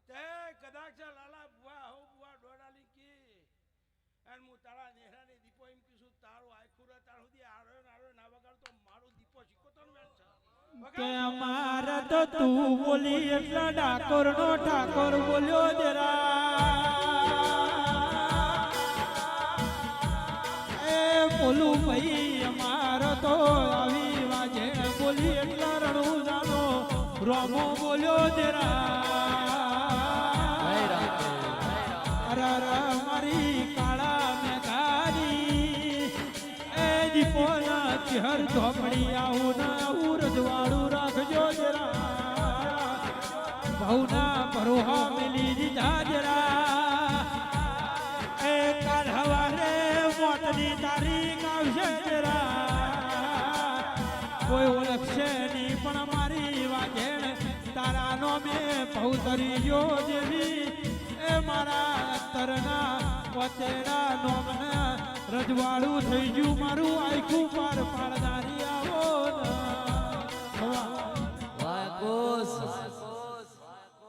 તે કદાચ લાલા બુઆ હો બુઆ ડોડાલી કી અને હું તારા નેહરાની દીપો એમ કીધું તારું આખું રે તાર સુધી આડો ના વગાડ તો મારું દીપો શીખોતર વેણ છે કે અમાર તો તું બોલી એટલા ડાકોર નો ઠાકોર બોલ્યો જરા એ બોલું ભાઈ અમાર તો આવી વાજે બોલી એટલા રણું જાનો રોમો બોલ્યો જરા મારી કાળા મેઘારી એ દીપોના ચહેર ધોપડી આવું ના આવું રજવાડું રાખજો જરા ભવના ભરોહા મેલી દીધા જરા એ કાલ હવારે મોતની તારીખ આવશે જરા કોઈ ઓળખશે નહીં પણ મારી વાઘેણ તારા નો મેં પૌતરી જો જેવી એ મારા અંતરના વચેડા નોમના રજવાડું થઈ ગયું મારું આખું પાર પાડનારી